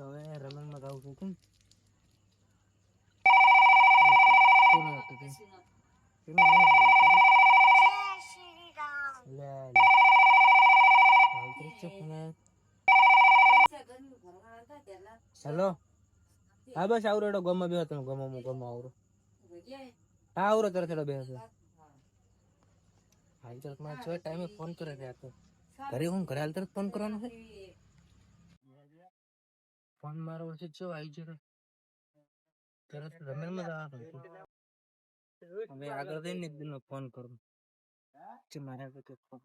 હવે રમણમાં ગાવું છું કેમ હેલો હા બસ આવરો એડો ગમો બે હતો ગમો આવરો હા આવરો તરત બે હતો હાલ તરત માં છો ટાઈમે ફોન કરે છે તો ઘરે હું ઘરે હાલ તરત ફોન કરવાનો છે ફોન મારો છે જો આવી જતો તરત રમેલમાં જવાનું હવે આગળ જઈને એક દિનનો ફોન કરું છે મારે તો ફોન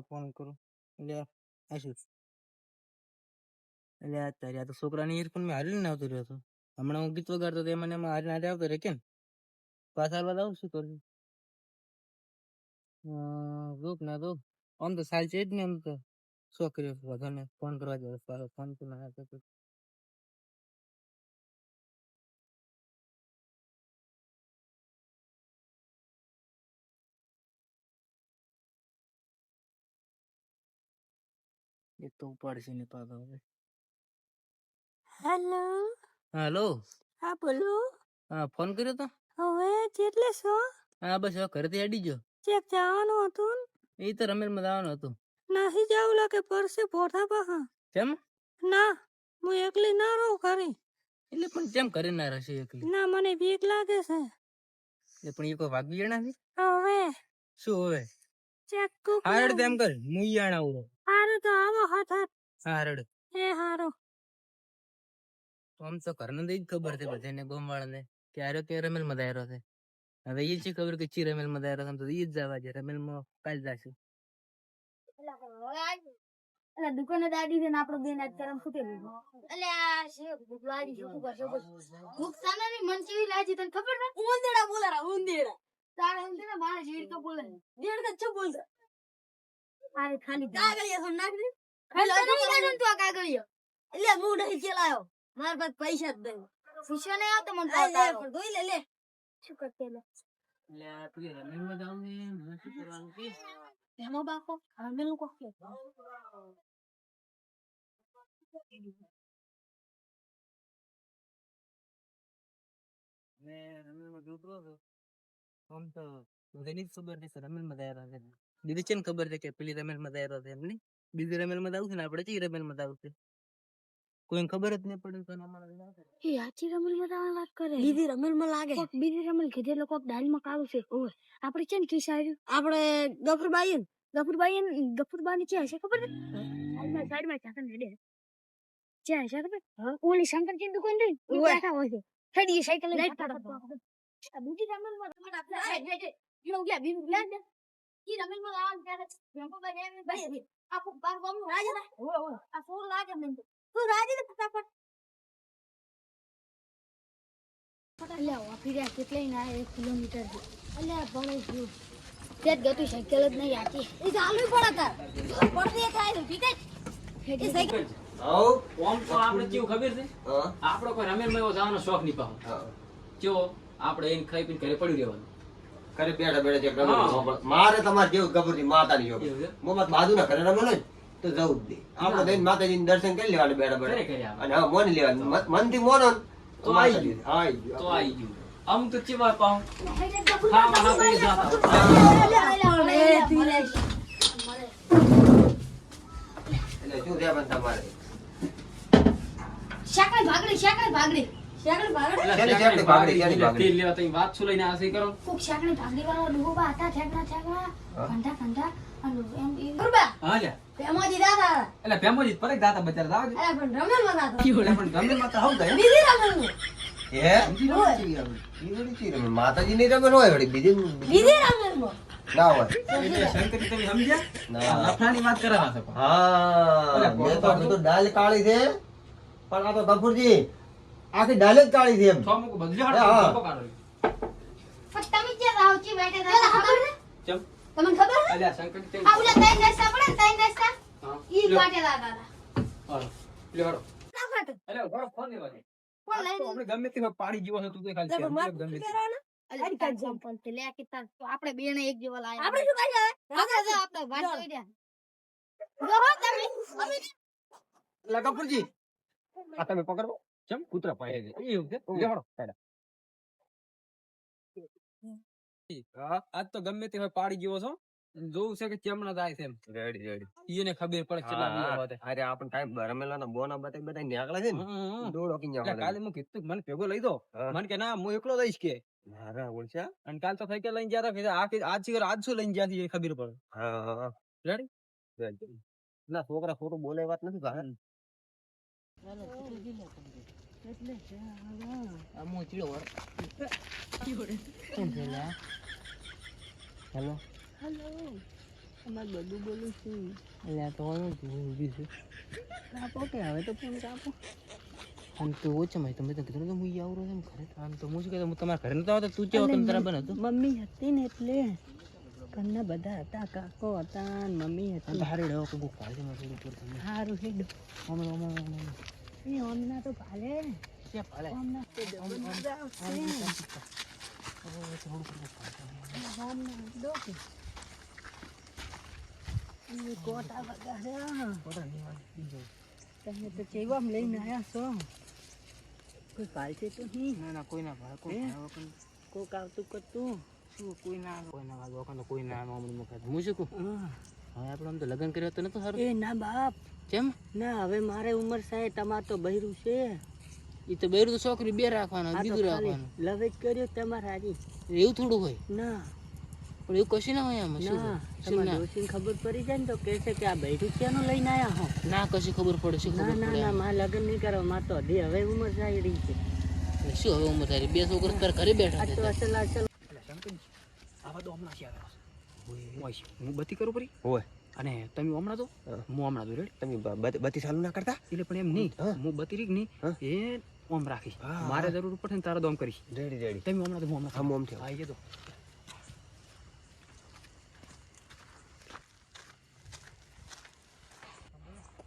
ફોન કરું એટલે આશું એટલે અત્યારે આ તો છોકરાની ઈયરફોન મેં હારી ને આવતો રહ્યો હતો હમણાં હું ગીત વગાડતો હતો મને એમાં હારી નાટે આવતો રહે કેમ પાછા બધા આવું શું કરું રોક ના રોક આમ તો સાલ છે જ ને એમ તો છોકરીઓ બધાને ફોન કરવા જવો ફોન તો ના આવતો એ તો ઉપાડશે ને પાછો હવે હેલો હેલો હા બોલો હા ફોન કર્યો તો હવે કેટલે છો હા બસ હવે ઘરેથી હેડી ગયો ચેક જવાનું હતું એ તો રમેલમાં જવાનું હતું નથી જાવું લાગે પરસે પોઠા પાહા કેમ ના હું એકલી ના રહું ખરી એટલે પણ કેમ કરે ના રહેશે એકલી ના મને બીક લાગે છે એટલે પણ એ કોઈ વાગી જણા છે હવે શું હવે ચેક કુક હારડ તેમ કર મુઈયાણા આવું હારું તો આવો હાથ હારડ એ હારો આમ તો ઘરને જ ખબર છે બધાને ગોમવાળાને કે આર્યો કે રમેલ માં દાયરો છે હવે એ છે ખબર કે ચી રમેલ માં દાયરો તો એ જ જવા છે રમેલ માં કાલ જશે એટલે દુકાને દાડી છે ને આપણો બેન આજ કરમ ફૂટેલું એટલે આ છે ભૂખ લાગી છે શું કરશો ભૂખ સામે ની મન કેવી લાગી તને ખબર છે ઉંદેડા બોલારા ઉંદેડા તારે ઉંદેડા મારે જીડ તો બોલે જીડ તો શું બોલતો આરે ખાલી કાગળિયા સમ નાખ દે ખાલી નહીં તું આ કાગળિયા એટલે હું નહીં ચલાયો માર પાસે પૈસા જ દે પૈસા નહીં આવતો મને તો ધોઈ લે શું કરતે લે એટલે તું રમેલ માં જાવ ને મને શું કરવાનું કે એમાં બાપો રમેલ કો કે મે રમેલ માં જોતો હતો આમ તો બધાની ખબર છે રમેલ માં દાયરો છે દીદી છે ને ખબર છે કે પેલી રમેલ માં દાયરો છે એમની બીજી રમેલ માં દાવ છે ને આપણે ચી રમેલ માં દાવ છે કોઈ ખબર જ નહીં પડે તો અમારા એ આચી રમેલ માં વાત કરે બીજી રમેલ માં લાગે કોક બીજી રમેલ કીધે લોકો ડાલ માં કાળું છે ઓય આપણે છે ને કિસ્સા આપણે ગફુરબાઈ છે હશે ખબર છે સાઈડમાં ચાકન રેડે છે હશે ખબર ઓલી શંકરજી ની દુકાન રહી બેઠા હોય છે થડી સાયકલ લઈ આ બીજી રમેલ માં ઈનો ગયા બીન બ્લેક ઈ રમેલ માં આવા ત્યારે બેંકો બાઈ એમ ભાઈ આ બાર બોમ રાજા ઓય આ ફૂલ લાગે મને તું રાજી ને ફટાફટ અલ્યા વાફીરા કેટલાય ના 1 કિલોમીટર છે અલ્યા ભણે ગયું તેજ ગતું સાયકલ જ નહીં આતી એ ચાલુ પડતા પડતી થાય ઠીક છે એ સાયકલ આવ ઓમ તો આપણે કેવું ખબર છે આપણો કોઈ રમેલમાં એવો જવાનો શોખ નહીં પાહો જો આપણે એને ખાઈ પીને ઘરે પડી રહેવાનું કરે બેડા બેડા જે ગબર મારે તમાર જેવું ગબરની માતાની જો મોમત બાજુના ઘરે રમે ને તો જવું જ દે આપણે જઈને માતાજીનું દર્શન કરી લેવાનું બેડા બેડા અને હા મોન લેવાનું મનથી મોનો તો આવી ગયું આમ તો ચીવા પાઉં ખાવા ના જાતા એટલે શું છે પણ તમારે શાકડી ભાગડી તેલ લેવા તઈ વાત છું લઈને આસી કરો કોક શાકડી ભાગડી વાળો ડૂબા હતા ઠેકડા ઘંટા અને એમ ગુરબા હા લે પેમોજી દાદા એટલે ફેમોજી પરક દાતા બચાર દાવ દે અરે પણ રમેલ માં દાદા પણ ગમે માં તો આવ ગયો બીજી રમેલ હે માતાજી ની રમણ હોય વળી બીજી રમેલ માં ના હોય એટલે શંકરી તમે સમજ્યા ના લફડાની વાત કરાવા છે હા મેં તો કીધું ડાલ કાળી છે પણ આ તો ગફુરજી આખી ડાલ જ કાળી છે એમ છ મુક બધું હાડ કાઢો તમે ક્યાં આવચી બેઠા હતા ખબર છે ચમ તમને ખબર છે અલ્યા શંકર તે આ ઓલા ત્રણ રસ્તા પડે ને ત્રણ રસ્તા હા ઈ વાટેલા હતા હાલો લે હાલો ના ફાટે અલ્યા ઘોડો ફોન લેવા દે કોણ લઈને આપણે ગમે તે પાડી જીવો છે તું તો ખાલી ગમે તે અરે કાઈ જમ્પલ તે લે કે તાર તો આપણે બેને એક જેવા લાયા આપણે શું કરી આપણે વાત કરી દે જો હો તમે અમે લા કપૂરજી આ તમે પકડો ચમ કૂતરા પાડે છે એવું છે લેવડો કાઢા આજ તો ગમે તે હોય પાડી ગયો છો જોવું છે કે ચમણા થાય છે એમ રેડી એને ખબર પડે કેટલા વીરો હોતે અરે આપણ ટાઈમ રમેલાના બોના બતાઈ બધા નીકળે છે ને દોડો કી એટલે કાલે હું કીધું કે મને ભેગો લઈ દો મને કે ના હું એકલો લઈશ કે મારા ઓળખ્યા અને કાલ તો સાયકલ લઈને ગયા હતા આજ શું લઈને ગયા છે એ ખબર પડે હા રેડી ના છોકરા ખોટું બોલે વાત નથી ભાઈ હેલો હેલો અમાર બધું બોલું છું એટલે તો ઊભી છે કાપો કે હવે તો ફોન કાપો આમ તો ઓછા માં તમે તો કીધું કે હું આવરો એમ ઘરે આમ તો હું શું કહેતો હું તમારા ઘરે નતો આવતો તું કેવો કેમ તારા બન હતો મમ્મી હતી ને એટલે ઘરના બધા હતા કાકો હતા ને મમ્મી હતી તારે ડો કોઈ પાડે માં થોડું પર તમે હારું હેડો એ ઓમના તો ભાલે ક્યાં પાડે ઓમના તો મજા આવશે ઓમના દો કે એ કોટા વગાડ્યા પોતા ની વાત બીજો તમે તો ચેવામ લઈને આયા છો કોઈ પાલશે તો નહીં ના ના કોઈ ના ભાઈ કોઈ ના પણ કોક આવતું કરતું શું કોઈ ના વાગો તો કોઈ ના મામૂલી મુકાત હું શું કહું હવે આપણે આમ તો લગ્ન કર્યો તો નતો સારું એ ના બાપ કેમ ના હવે મારે ઉંમર સાહેબ તમાર તો બૈરું છે એ તો બેરું તો છોકરી બે રાખવાના બીજું રાખવાનું લવે જ કર્યો તમારે હાજી એવું થોડું હોય ના પણ એવું કશું ના હોય આમાં શું ના શું તમારે ના ડોશીને ખબર પડી જાય ને તો કહે છે કે આ બૈરું ક્યાંનું લઈને આયા હો ના કશું ખબર પડે શું ના ખબર ના પડે ના મારે લગ્ન નહીં કરવા મારે તો હજી હવે ઉંમર સાહેબ રહી છે એટલે શું હવે ઉંમર તારી બે છોકરા તારા ઘરે બેઠા આ છે તો અસલ અસલ આવા તો હમણાં છે હું બત્તી કરું પરી હોય અને તમે હમણાં તો હું હમણાં તો રેડી તમે બત્તી ચાલુ ના કરતા એટલે પણ એમ નહીં હું બત્તી રીક નહીં એ ઓમ રાખીશ મારે જરૂર પડશે ને તારે તો આમ કરીશ રેડી રેડી તમે હમણાં તો હું હમણાં આમ આમ થયો આવી જતો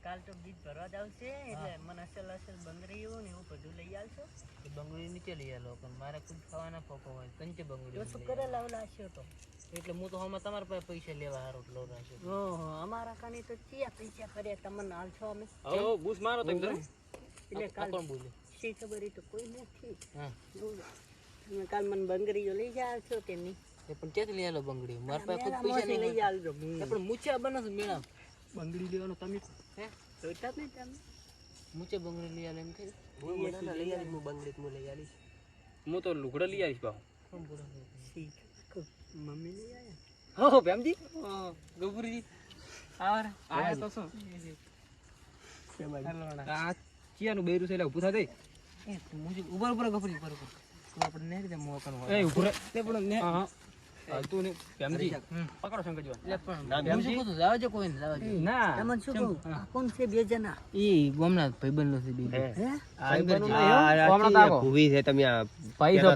કાલ તો બીજ ભરવા જ આવશે એટલે મને અસલ અસલ બંગડીઓ ને એવું બધું લઈ આવશો બંગડી નીચે લઈ આલો પણ મારે ખુદ ખાવાના પોકો હોય કંચે બંગડી શું કરે લાવલાશ્યો તો એટલે હું તો હમણાં તમારા પાસે પૈસા લેવા હારો લો રાખ્યો ઓહો અમારા કાની તો ચિયા પૈસા કર્યા તમને હાલ છો અમે ઓ બૂસ મારો તો એટલે કાલ કાલ કોણ બોલે શી ખબર એ તો કોઈ નથી હા તમે કાલ મને બંગડીઓ લઈ જાવ છો કે નહીં એ પણ ક્યાંથી લઈ આલો બંગડી મારા પાસે ખુદ પૈસા લઈ નહીં આવજો પણ મૂછા બને છે મેળા બંગડી લેવાનો તમે હે જોઈતા જ નહીં તમે મૂછે બંગડી લઈ આલે એમ કે લઈ આલી હું બંગડી હું લઈ આલીશ હું તો લુગડા લઈ આવીશ બાપુ શી મમ્મી લઈ આવ્યા હો ભેમજી ગબુરીજી આયા તો શું આ ચિયાનું બેરું છે એટલે ઊભું થાતે એ મુજી ઉપર ઉપર ગબુરી ઉપર ઉપર તો આપણે ને રીતે મોકન હોય એ ઉપર તે પણ ને હા તું ને ભેમજી પકડો શંકરજી એટલે પણ ભેમજી કો તો લાવજો કોઈ ને લાવજો ના તમને શું કહું આ કોણ છે બે જણા ઈ ગોમના ભાઈબંધો છે બે હે ભૂવી છે તમે આ પૈસો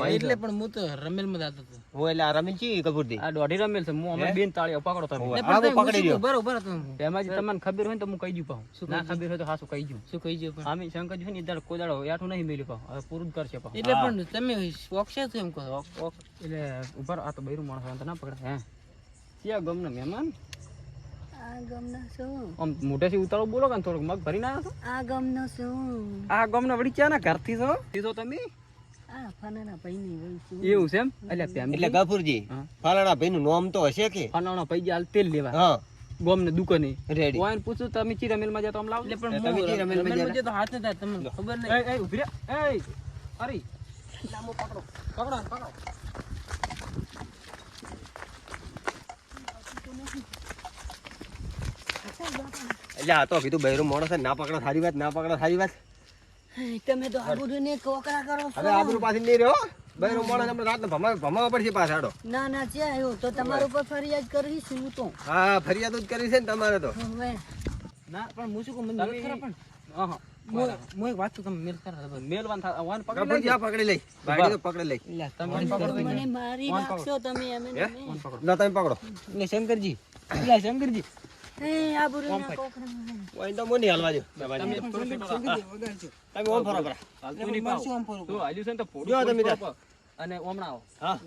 એટલે પણ હું તો રમેલ માં જાતો હતો હું એટલે આ રમેલ છી કપૂરથી આ દોઢી રમેલ છે હું અમે બેન તાળીઓ પકડો તમે પકડી લ્યો બરોબર એમાંથી તમને ખબર હોય ને તો હું કહી દઉં પાઉં ના ખબર હોય તો હાસું કહી દઉં શું કહી દઉં અમે શંકર છે ને ઈદાર કોઈ દાડો યાઠું નહીં મેલ્યું પાઉં હવે પૂરું જ કરશે પાઉં એટલે પણ તમે ઓક્ષે છો એમ કહો એટલે ઉપર આ તો બૈરું માણસ તો ના પકડે હે ક્યાં ગમના મહેમાન આ ગમનો શું આમ મોઢેથી ઉતારો બોલો કે થોડુંક મગ ભરીને આવ્યો છો આ ગમનો શું આ ગમના વળી ક્યાં ના ઘરથી છો સીધો તમે આ ફાનાના ભાઈની વહુ છું એવું છે એમ એટલે ગફુરજી ફાલાણા ભાઈનું નામ તો હશે કે ફાનાના પૈસા હાલ તેલ લેવા હા ગોમ ને દુકાને રેડી ઓયન પૂછું તમે ચી રમેલ માં જાતો આમ લાવ એટલે પણ તમે ચી રમેલ માં જાતો હાથ ને તમને ખબર નહીં એ ઉભી રે એ અરે લામો પકડો પકડો પકડો એટલે આ તો કીધું બૈરું મોણસ છે, ના પકડા સારી વાત, ના પકડા સારી વાત. તમે તો આબરૂ ને કોકરા કરો છો. હવે આબરૂ પાછી નહીં રહ્યો. બૈરું મોણસ આપણે રાતને ભમાવા પડશે પાછાડો. ના ના છે એવું તો તમારા ઉપર ફરિયાદ કરવી છે હું તો. હા ફરિયાદ જ કરી છે ને તમારે તો. હવે ના પણ હું શું કહું મને ખરા પણ હા હું એક વાત તો તમે મેલ કરા મેલવાન થા ઓન પકડી ગભુરજી આ પકડી લઈ બાયડી તો પકડી લઈ લે તમે મને મારી નાખશો તમે અમે લો તમે પકડો લે શંકરજી લે શંકરજી એ આ બુરી ના કોકરા ઓય તો મોની હાલવા દો તમે તમે ઓમ ફરો કરા હાલતું નહીં પાવ. તો હાલ્યું છે ને તો ફોડું જો તમે ફોડું અને ઓમણા આવો હા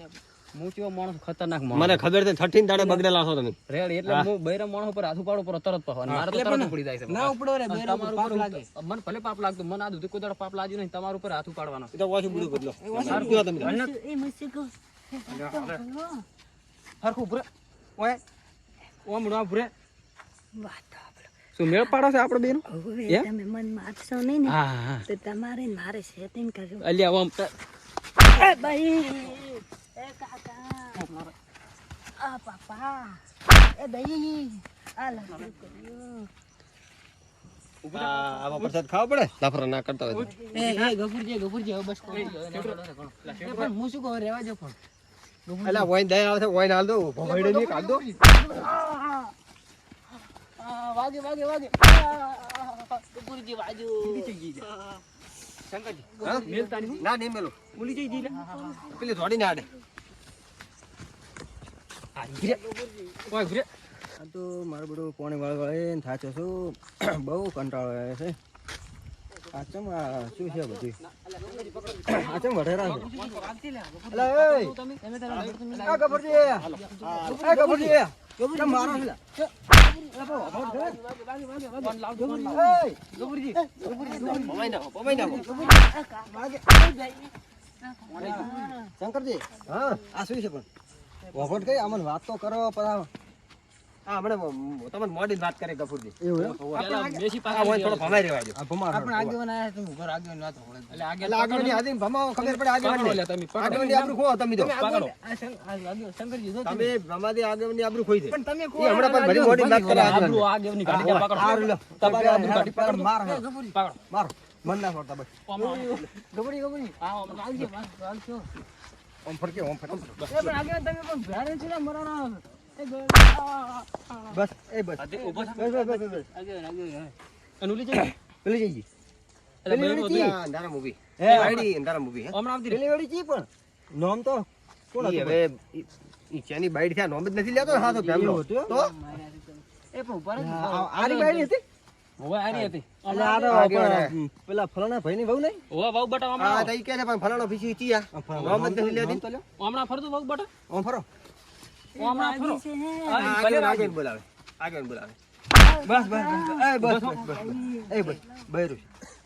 હું ચેવો માણસ ખતરનાક માણસ મને ખબર છે 13 દાડે બગડેલા છો તમે રેડ એટલે હું બૈરા માણસ ઉપર હાથ ઉપાડું પર તરત પાવ અને મારે તો તરત ઉપડી જાય છે ના ઉપડો રે અને બેરો તમારું પાપ ઉપર લાગે મને ભલે પાપ લાગતું મને આ દૂધ કોઈ દાડો પાપ લાગ્યું નહીં તમારું ઉપર હાથ ઉપાડવાનો એ તો વાસુ બધું બદલો સારું કયો તમે એ મસ્તી કો હરખું ભરે ઓય ઓમણો ભરે વાત આપડે શું મેળ પાડો છે આપણે બેનો હવે તમે મન મારશો નહીં ને હા હા તો તમારે ને મારે સેટિંગ કરવું અલ્યા ઓમ એ ભાઈ એ કાકા આ પાપા એ ભાઈ આ લગન કર્યું આવા પ્રસાદ ખાવા પડે લાફરા ના કરતા હોય તો. એ ગફુરજી હવે બસ કરી લો પણ હું શું કહું રેવા દો પણ અલા ઓય દયા આવે છે ઓય હાલ દો ભોગડે ની કાઢ દો વાગે ગફુરજી વાજો શંકરજી હા? મેલતા નહીં ના નહીં મેલો ઉલી જઈ જી લે પેલી થોડી ના આડે ઓય ઘરે આ તો મારું બધું પોણી વાળે થાચો છું બહુ કંટાળો આવે છે આ ચમ આ શું છે બધું આ ચમ વઢેરા છે અલા એ આ ગબરજી આ ગબરજી કેમ મારો છે શંકરજી હા આ શું છે પણ વફટ કઈ અમને વાત તો કરો પણ હા હમણાં તમને મોડી વાત કરે ગફુરજી પેલા મેસી આ પાસે હોય થોડો ભમાઈ રહેવા દો આપણે આગેવાન આયા તમે ઉપર આગેવાન વાત હોળે એટલે આગે એટલે આગળની આદિ ભમાવો ખબર પડે પકડો આગળની લે તમે પકડો આગળની આબરૂ ખો તમે તો પકડો શંકરજી જો તમે ભમાદી આગળની આબરૂ ખોઈ દે પણ તમે એ હમણાં પણ ભરી મોડી વાત કરે આબરૂ આગેવની ગાડી ક્યાં પકડો હારું લો તમારે આબરૂ કાઢી પકડ માર પકડો માર મન ના છોડતા બસ ગફુરજી આ ઓમ આવજો આવજો ઓમ ફરકે ઓમ ફરકે એ પણ આગેવાન તમે પણ ભ્યારે છે ને મરાણા બસ એ બસ આદે ઊભો થા બસ બસ બસ આગેવાન અનુલી જઈ પેલી જઈજી એટલે પેલી બૈરું વળી હતું. ચી અંધારા મૂવી હે. આઈડી અંધારા મૂવી હે હમણાં આવતી રે. પેલી વળી ચી પણ નોમ તો કોણ હતું હવે ઈ ચેની બાઈડ થયા નોમ જ નથી લેતો ને હા તો ફેમલો તો એ પણ ઉપર આરી બાઈડ હતી હોવે આરી હતી એટલે આ તો પણ પેલા ફલાણા ભાઈની વહુ નહીં હોવે વાવ બટા હા હમણાં તો ઈ કહે છે પણ ફલાણો પીછી ચીયા નોમ જ નથી લેતી હમણાં ફરતું વાવ બટા ઓમ ફરો હમણાં ફરો હા, આગળ બોલાવે આગળ બોલાવે બસ બસ બસ એ બસ બસ બસ એ બસ બૈરું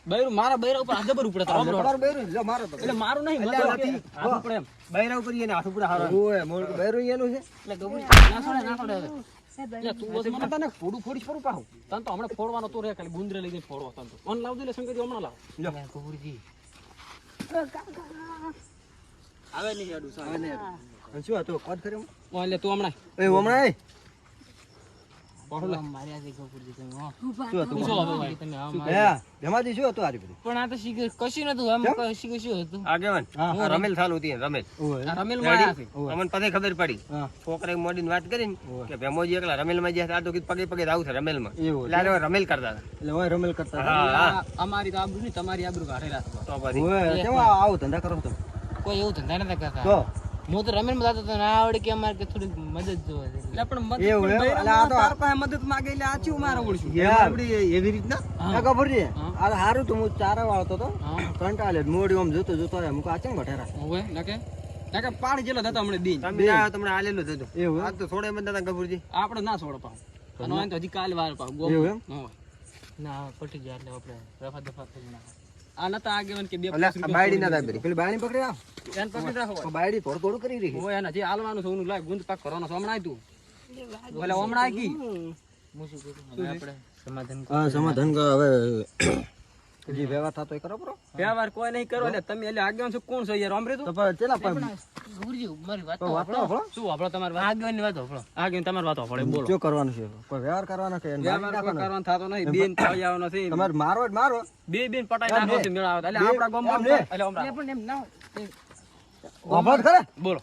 બૈરું મારા બૈરા ઉપર હાથ જબર ઉપડે તારો હમણાં. તમારું બૈરું લો મારો તો એટલે મારું નહીં એટલે મતલબ નથી. કે હાથ ઉપડે એમ બૈરા ઉપર એને હાથ ઉપર હારો ઓય મોર બૈરું એનું છે એટલે ગબુરી ના છોડે હવે એટલે તું બસ મને તને ફોડું ફોડીશ ફરું પાહું તને તો હમણાં ફોડવાનો તો રે ખાલી ગુંદરે લઈ જઈને ફોડવો તને તો ઓન લાવ દે લે શંકરજી હમણાં લાવ ગફુરજી આવે નહીં આડું સાહેબ અને શું હતું કોદ કર્યો ઓન એટલે તું હમણાં એ હમણાં માર્યા છે ગફુરજી તમે હો. શું હતું શું હવે ભાઈ? તમે હા હે માર્યા. જમાજી શું હતું આરી બધું પણ આ તો શીખ કશું નતું આમ શીખ શું હતું આગેવાન હા. રમેલ થાલું હતી રમેલ આ રમેલ માં આયા છે અમને પછી ખબર પડી હા. છોકરાએ મોડીને વાત કરીને કે ભેમોજી એકલા રમેલમાં જ્યાં આ તો કીધું પગે પગે આવું છે રમેલમાં એવું એટલે આ રમેલ કરતા હતા એટલે હોય રમેલ કરતા હા હા આ અમારી તો આબરૂ નહીં તમારી આબરૂ કાઢેલા છે તો પછી હોય કેવા આવો ધંધા કરો તમે કોઈ એવું ધંધા નતા કરતા તો હું તો રમેલ માં જતો હતો ને આ આવડે કે અમારે કે થોડી મદદ જોવે છે. એટલે પણ મદદ એવું પણ એમ? બૈરા એટલે આ તો- તાર પાસે મદદ માંગે એટલે આ ચીવું મારે ઓળશું એવી રીતના આ ખબર છે આ સારું તો હું ચારા વાળતો તો હા કંટાળે મોડી આમ જોતો જોતો રહે મુક આ ચમ ભટેરા હોવે નાકે પાડ જેલો થતા હમણે બેન તમે આ તમને આલેલું જ હતું એવું આ તો થોડે બંધ હતા ગભુરજી આપણે ના છોડો પાવ અને અહીં તો હજી કાલે વાર પાવ ગો એવું એમ? હોવે. ના પટી ગયા એટલે આપણે રફા દફા થઈ નાખો. આ નતા આગેવાન કે બે એટલે આ બાયડી ના દાબરી પેલી બાયડી પકડી આવ એને પકડી રાખો તો બાયડી થોડું થોડું કરી રહી હોય એને હજી હાલવાનું છે ઓનું લાય ગુંદ પાક કરવાનો છે હમણાં તું ઓલે હમણાં આઈ ગઈ હું શું કરું હવે આપણે સમાધાન હા સમાધાન હવે જે વ્યવહાર થતો એ કરો બરો વ્યવહાર કોઈ નહીં કરો એટલે તમે એટલે આગેવાન છો કોણ છો યાર અમરે તો પણ ચેલા પણ ગુરુજી મારી વાત તો વાત તો આપણો શું આપણો તમારી વાત આગળની વાત હોભળો. આગેવાન તમારી વાત પડે બોલો શું કરવાનું છે કોઈ વ્યવહાર કરવાનો કે વ્યવહાર કોઈ કરવાનો થતો નહીં બેન થઈ આવવાનો નથી તમારે મારો જ મારો બે બેન પટાઈ નાખો છે મેળાવત એટલે આપણા ગામમાં એમ નહીં. એટલે હમણાં પણ એમ ના વાપર કરે બોલો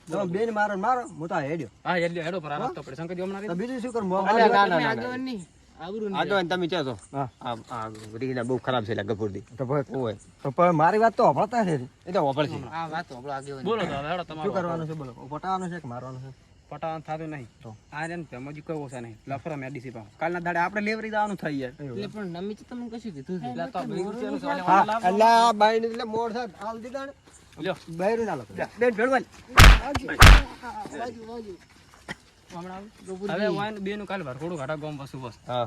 તમે બેન મારો ને મારો હું તો આ હેડ્યો હા એટલે હેડો પર આ રસ્તો પડે શંકરજી હમણાં તો બીજું શું કરું ના, ના, ના, આગેવાન નહીં. આબરૂ આ તો નહીં તમે કહો છો હા. આ રીંગણા બહુ ખરાબ છે એટલે ગફુરદી તો ભાઈ ઓય તો પણ મારી વાત તો હભળતા છે એ તો વાપર છે આ વાત તો આપણો આગેવાન બોલો તો હવે હેડો શું તમારું કરવાનું છે બોલો પટાવવાનું છે કે મારવાનું છે પટાવાનું થતું નહીં તો આ રે ને હજી કોઈ ઓછા નહીં લફરા મેડીસી પાવ કાલના દાડે આપણે લેવરી જવાનું થઈ યાર એટલે પણ નમી તો તમને કશું કીધું છે એટલે તો બૈરું છે એનું ચાલે હા વાળા લાવો. એટલે આ બાઈ ને એટલે મોડ થાય હાલ દીધા ને લ્યો બાયરું ચાલો બેન ભેળવાલ હમણાં હવે વાન બે નું કાલ ભરખોડું ઘાટા ગોમ બસુ બસ હા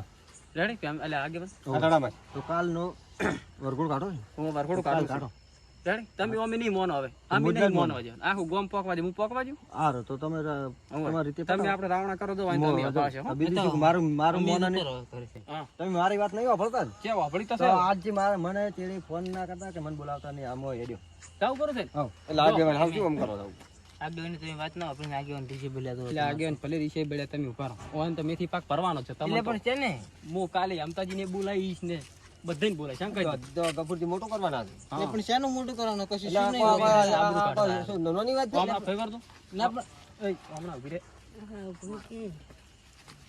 રેડી કેમ એટલે આગે બસ આટાડામાં તો કાલનો વરઘોડ કાઢો ને હું ભરખોડું કાઢું છું. રેડી તમે અમે નહીં મોનો હવે અમે મુદ્દા નહીં જ મોનો છે આખું ગોમ પોકવા દે હું પોકવા દઉં હારો તો તમે તમારી રીતે તમે આપણે રાવણા કરો તો વાંધો નહીં પાછો હો. બીજું શું કે મારું મોના નહીં કરે છે હા તમે મારી વાત નહીં વાપરતા ને કે વાપરી તો તો છે આજે મારે મને તેડી ફોન ના કરતા કે મને બોલાવતા નહીં આમ હોય હેડ્યો જાવ કરો છે ને? હા એટલે આગેવાન હાવ શું આમ કરો છો આગેવાની તમે વાત ના આપણે આગેવાન ડીજે બોલ્યા તો એટલે આગેવાન ભલે રીશે બેડે તમે ઉભા રહો ઓન તો મેથી પાક ભરવાનો છે એટલે તમે પણ છે ને હું કાલે અમતાજીને બોલાવીશ ને બધાને બોલાય શંકરજી તો ગફુરથી મોટું કરવાના છે એટલે પણ શેનું મોટું કરવાનું કશું એટલે શું નહીં આ હોય. શું નાની વાત છે હમણાં ફેવર તો ના પણ એ હમણાં ઉભી રે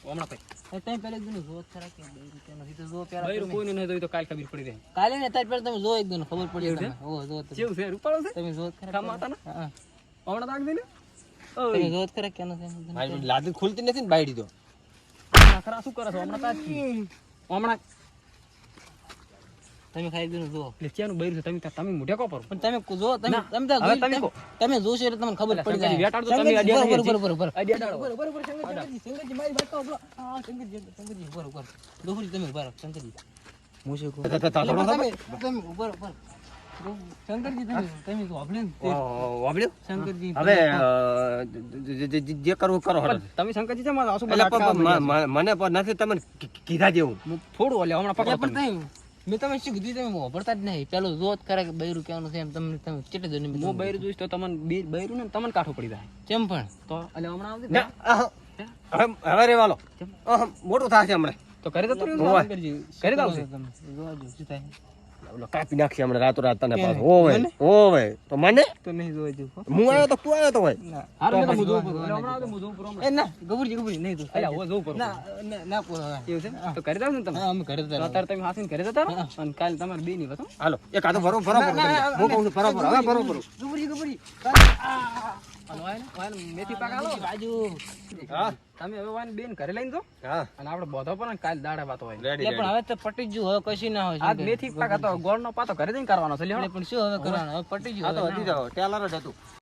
હમણાં ફેર એ તમે પેલા એકદમ જોત ખરા કે બે રૂપિયા નથી તો જો પેલા બૈરું કોઈને નહીં જોયું તો કાલ ખબર પડી જાય કાલે ને અત્યારે પેલા તમે જો એકદમ ખબર પડી એવું છે? તમને. ઓ જો તમે. કેવું છે રૂપાળો છે તમે જોત ખરા કામ આવતા ને હા હમણાં તાક દે ને તમે જોત ખરા કેનો છે મારી લાદી ખુલતી નથી ને બાયડી તો હમણાં ખરા શું કરે છે હમણાં તાક હમણાં તમે ખાઈ ગયું જો એટલે ક્યાંનું બૈરું છે તમે મોઢે કો પર પણ તમે જો તમે ના. તમે તો હવે જોઈ- તમે કહો. તમે જોશો એટલે તમને ખબર પડી શંકરજી જાય વેટાડો તો તમે શંકરજી, અડિયા બરોબર, નહીં બરોબર, બરોબર. અડિયા ડાળો. બરોબર, શંકરજી, મારી વાત તો સાંભળો. હા, શંકરજી, બરોબર, બરોબર. ડોહરી તમે ઉભા રહો, શંકરજી. હું શું કહું? એટલે તમે ઉભા રહો, ઉભા રહો. શંકરજી, તમે તો વાપર્યું ને તે. વાપર્યું શંકરજી, હવે જે કરવું કરો હળો તમે શંકરજી છે મારા આસુ એટલે મને પણ નથી તમને કીધા જેવું થોડું ઓલે હમણાં એટલે પકડો પણ તમે મેં તમે શું કીધું તમે વાપરતા જ નહીં પેલો જોત કરે કે બૈરું કેવાનું છે એમ તમે તમે ચેટે જો હું બૈરું જોઈશ તો તમને બૈરું ને તમને કાઠું પડી જાય કેમ પણ તો એટલે હમણાં આવજે. ના, હવે રેવાલો મોટું થશે હમણાં તો કરી દો તો ઓય. શંકરજી કરી દો છે તમે જોજો શું થાય ઓલો કાપી નાખશે હમણાં રાતો રાત તને પાછો ઓવે તો મને તો નહીં જોવા જેવું હો. હું આવ્યો તો તું આવ્યો તો હોય હારું તો એટલે હું પછી જોઉં જોવા પડું. એટલે હમણાં આવજો, હું જોઉં પડું એ ના ગબુરજી નહીં તો એટલે હું જોઉં પડું. ના ના ના પોરો હવે. એવું છે તો કરી દો ને તમે હા અમે ઘરે જ તો રહો. અત્યારે તમે હાસીને ઘરે જતા રહો અને કાલે તમારે બે ની વાત હો. હાલો એક આ તો ભરો ભરો ભરો તમે. હું કહું છું ભરો ભરો હવે ભરો ભરો ગબુરજી અને વાયન મેથી પાક આલો. બાજુ હા તમે હવે વાયન બેન ઘરે લઈને જો હા અને આપણે બોધો પર ને કાલે દાડા વાતો હોય રેડી એટલે પણ હવે તો પટી જ ગયું હવે કશું ના હોય આજ મેથી પાક હતો ગોળ નો પાતો ઘરે જઈને કરવાનો છે લ્યો. એટલે પણ શું હવે કરવાનું હવે પટી આ ગયું તો હવે હજી તો ટેલર જ હતું